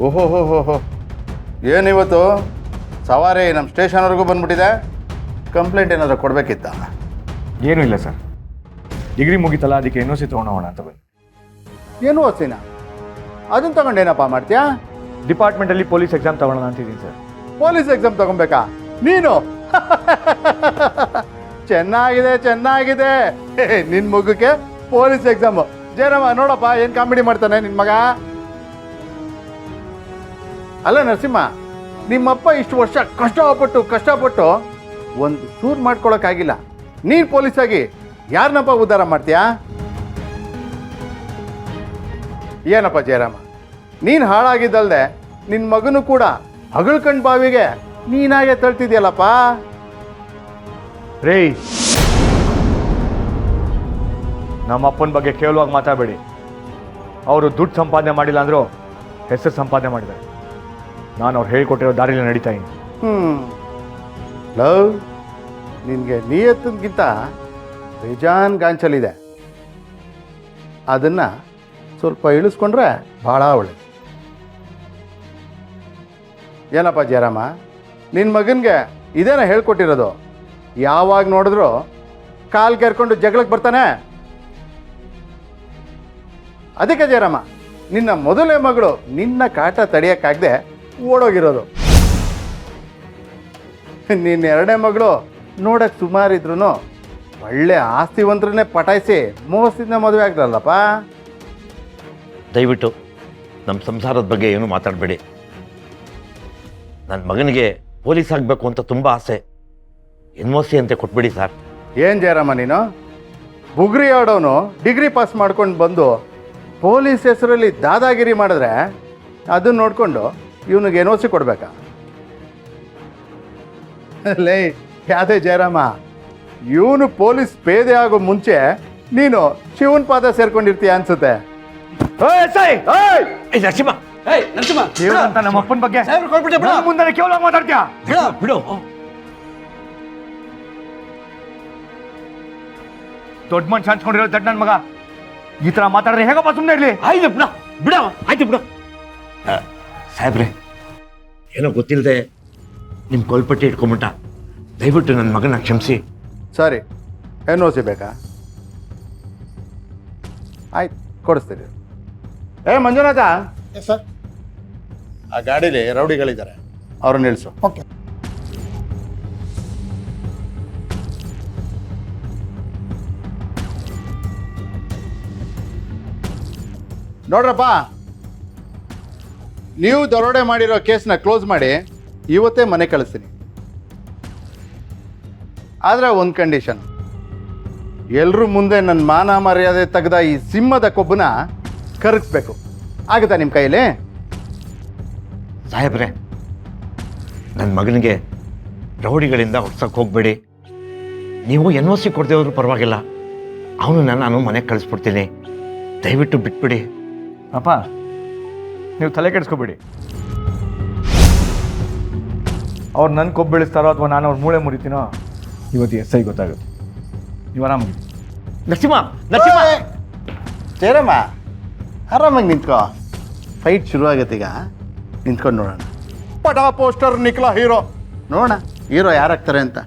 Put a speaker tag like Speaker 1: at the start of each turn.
Speaker 1: ಓಹೋ ಹೋ ಹೋ ಹೋ ಏನಿವತ್ತು ಸವಾರಿ ನಮ್ಮ ಸ್ಟೇಷನ್ವರೆಗೂ ಬಂದ್ಬಿಟ್ಟಿದೆ. ಕಂಪ್ಲೇಂಟ್ ಏನಾದರೂ ಕೊಡಬೇಕಿತ್ತ?
Speaker 2: ಏನೂ ಇಲ್ಲ ಸರ್, ಡಿಗ್ರಿ ಮುಗಿತಲ್ಲ, ಅದಕ್ಕೆ NOC ತೊಗೊಂಡೋಣ ಅಂತ ಬಂದು.
Speaker 1: ಏನು ಓದ್ಸಿನ? ಅದನ್ನ ತಗೊಂಡೇನಪ್ಪ ಮಾಡ್ತೀಯಾ?
Speaker 2: ಡಿಪಾರ್ಟ್ಮೆಂಟಲ್ಲಿ ಪೊಲೀಸ್ ಎಕ್ಸಾಮ್ ತಗೊಳ್ಳೋಣ ಅಂತಿದ್ದೀನಿ ಸರ್.
Speaker 1: ಪೊಲೀಸ್ ಎಕ್ಸಾಮ್ ತಗೊಬೇಕಾ ನೀನು? ಚೆನ್ನಾಗಿದೆ ಚೆನ್ನಾಗಿದೆ. ನಿನ್ನ ಮಗಕ್ಕೆ ಪೊಲೀಸ್ ಎಕ್ಸಾಮು. ಜಯರಾಮ ನೋಡಪ್ಪ ಏನು ಕಾಮಿಡಿ ಮಾಡ್ತಾನೆ ನಿನ್ನ ಮಗ. ಅಲ್ಲ ನರಸಿಂಹ, ನಿಮ್ಮಪ್ಪ ಇಷ್ಟು ವರ್ಷ ಕಷ್ಟಪಟ್ಟು ಒಂದು ಚೂರು ಮಾಡ್ಕೊಳಕ್ಕಾಗಿಲ್ಲ. ನೀನು ಪೊಲೀಸಾಗಿ ಯಾರನ್ನಪ್ಪ ಉದ್ಧಾರ ಮಾಡ್ತೀಯಾ? ಏನಪ್ಪ ಜಯರಾಮ, ನೀನು ಹಾಳಾಗಿದ್ದಲ್ದೆ ನಿನ್ನ ಮಗನೂ ಕೂಡ ಹಗಳ್ಕಂಡು ಬಾವಿಗೆ ನೀನಾಗೆ ತಳ್ತಿದ್ಯಲ್ಲಪ್ಪ.
Speaker 2: ರೇ, ನಮ್ಮ ಅಪ್ಪನ ಬಗ್ಗೆ ಕೇವಲವಾಗಿ ಮಾತಾಡಬೇಡಿ. ಅವರು ದುಡ್ಡು ಸಂಪಾದನೆ ಮಾಡಿಲ್ಲ ಅಂದರೂ ಹೆಸರು ಸಂಪಾದನೆ ಮಾಡಿದ್ದಾರೆ. ನಾನು ಅವ್ರು ಹೇಳಿಕೊಟ್ಟಿರೋ ದಾರಿಯಲ್ಲಿ ನಡೀತಾ ಇದ್ದೀನಿ.
Speaker 1: ಲವ್, ನಿನಗೆ ನಿಯತ್ತಿಗಿಂತ ಬೇಜಾನ್ ಗಾಂಚಲಿದೆ. ಅದನ್ನು ಸ್ವಲ್ಪ ಇಳಿಸ್ಕೊಂಡ್ರೆ ಭಾಳ ಒಳ್ಳೆಯದು. ಏನಪ್ಪ ಜಯರಾಮ, ನಿನ್ನ ಮಗನಿಗೆ ಇದೇನ ಹೇಳ್ಕೊಟ್ಟಿರೋದು? ಯಾವಾಗ ನೋಡಿದ್ರು ಕಾಲು ಕೆರ್ಕೊಂಡು ಜಗಳಕ್ಕೆ ಬರ್ತಾನೆ. ಅದಕ್ಕೆ ಜಯರಾಮ, ನಿನ್ನ ಮೊದಲೇ ಮಗಳು ನಿನ್ನ ಕಾಟ ತಡೆಯೋಕ್ಕಾಗದೆ ಓಡೋಗಿರೋದು. ನಿನ್ನ ಎರಡನೇ ಮಗಳು ನೋಡಕ್ಕೆ ಸುಮಾರಿದ್ರು ಒಳ್ಳೆ ಆಸ್ತಿವಂತರನ್ನೇ ಪಟಾಯಿಸಿ ಮೋಸದಿಂದ ಮದುವೆ ಆಗ್ದಲ್ಲಪ್ಪ.
Speaker 3: ದಯವಿಟ್ಟು ನಮ್ಮ ಸಂಸಾರದ ಬಗ್ಗೆ ಏನೂ ಮಾತಾಡಬೇಡಿ. ನನ್ನ ಮಗನಿಗೆ ಪೊಲೀಸ್ ಆಗಬೇಕು ಅಂತ ತುಂಬ ಆಸೆ. NOC ಅಂತ ಕೊಟ್ಬಿಡಿ ಸರ್.
Speaker 1: ಏನು ಜಯರಾಮ ನೀನು ಬುಗ್ರಿ ಆಡೋನು ಡಿಗ್ರಿ ಪಾಸ್ ಮಾಡ್ಕೊಂಡು ಬಂದು ಪೊಲೀಸ್ ಹೆಸರಲ್ಲಿ ದಾದಾಗಿರಿ ಮಾಡಿದ್ರೆ ಅದನ್ನ ನೋಡಿಕೊಂಡು ಇವನಿಗೆ NOC ಕೊಡಬೇಕಾ? ಲೇ ಯಾವ್ದೇ ಜಯರಾಮ, ಇವನು ಪೊಲೀಸ್ ಪೇದೆ ಆಗೋ ಮುಂಚೆ ನೀನು ಶಿವನ ಪಾದ ಸೇರ್ಕೊಂಡಿರ್ತೀಯ ಅನ್ಸುತ್ತೆ.
Speaker 3: ನರಸಿಂಹ,
Speaker 2: ಅಂತ ನಮ್ಮ ಅಪ್ಪನ ಬಗ್ಗೆ ಮುಂದೆ ಕೇವಲ ಮಾತಾಡ್ತೀಯಾ?
Speaker 3: ಬಿಡು.
Speaker 2: ದೊಡ್ಡ ಮನುಷ್ಯ ಹಂಚ್ಕೊಂಡಿರೋ ದೊಡ್ಡ ನನ್ನ ಮಗ ಈ ತರ ಮಾತಾಡಿದ್ರೆ ಹೇಗಪ್ಪ ಸುಮ್ಮನೆ ಇರಲಿ?
Speaker 3: ಆಯ್ತು ಬಿಡ ಆಯ್ತು ಬಿಡು. ಸಾಹೇಬ್ರೆ, ಏನೋ ಗೊತ್ತಿಲ್ಲದೆ ನಿಮ್ಮ ಕೊಲ್ಪಟ್ಟಿ ಇಟ್ಕೊಂಬಿಟ್ಟ. ದಯವಿಟ್ಟು ನನ್ನ ಮಗನ ಕ್ಷಮಿಸಿ.
Speaker 1: ಸರಿ, NOC ಬೇಕಾ? ಆಯ್ತು, ಕೊಡಿಸ್ತೀರಿ. ಮಂಜುನಾಥ
Speaker 4: ಸರ್,
Speaker 1: ಆ ಗಾಡೀಲಿ ರೌಡಿಗಳಿದ್ದಾರೆ, ಅವ್ರನ್ನ ನಿಲ್ಲಿಸು.
Speaker 4: ಓಕೆ.
Speaker 1: ನೋಡ್ರಪ್ಪ, ನೀವು ದರೋಡೆ ಮಾಡಿರೋ ಕೇಸ್ನ ಕ್ಲೋಸ್ ಮಾಡಿ ಇವತ್ತೇ ಮನೆ ಕಳಿಸ್ತೀನಿ. ಆದರೆ ಒಂದು ಕಂಡೀಷನ್, ಎಲ್ಲರೂ ಮುಂದೆ ನನ್ನ ಮಾನ ಮರ್ಯಾದೆ ತೆಗೆದ ಈ ಸಿಂಹದ ಕೊಬ್ಬನ ಕರಗಿಸ್ಬೇಕು. ಆಗುತ್ತಾ ನಿಮ್ಮ ಕೈಯಲ್ಲಿ?
Speaker 3: ಸಾಹೇಬ್ರೆ, ನನ್ನ ಮಗನಿಗೆ ರೌಡಿಗಳಿಂದ ಹೊಡ್ಸಕ್ಕೆ ಹೋಗಬೇಡಿ. ನೀವು NOC ಕೊಡದೆ ಹೋದ್ರೂ ಪರವಾಗಿಲ್ಲ. ಅವನನ್ನು ನಾನು ಮನೆಗೆ ಕಳಿಸ್ಬಿಡ್ತೀನಿ. ದಯವಿಟ್ಟು ಬಿಟ್ಬಿಡಿ.
Speaker 2: ಅಪ್ಪ, ನೀವು ತಲೆ ಕೆಡಿಸ್ಕೊಬೇಡಿ. ಅವ್ರು ನನ್ನ ಕೊಬ್ಬು ಬೀಳಿಸ್ತಾರೋ ಅಥವಾ ನಾನು ಅವ್ರ ಮೂಳೆ ಮುರಿತೀನೋ ಇವತ್ತು SI ಗೊತ್ತಾಗುತ್ತೆ. ನೀವು ಆರಾಮಾಗಿ.
Speaker 3: ನರಸಿಂಹ,
Speaker 1: ಜಯರಾಮ ಆರಾಮಾಗಿ ನಿಂತ್ಕೋ. ಫೈಟ್ ಶುರು ಆಗತ್ತೆ ಈಗ, ನಿಂತ್ಕೊಂಡು ನೋಡೋಣ. ಪಟಾ ಪೋಸ್ಟರ್ ನಿಕ್ಲಾ ಹೀರೋ. ನೋಡೋಣ ಹೀರೋ ಯಾರಾಗ್ತಾರೆ ಅಂತ.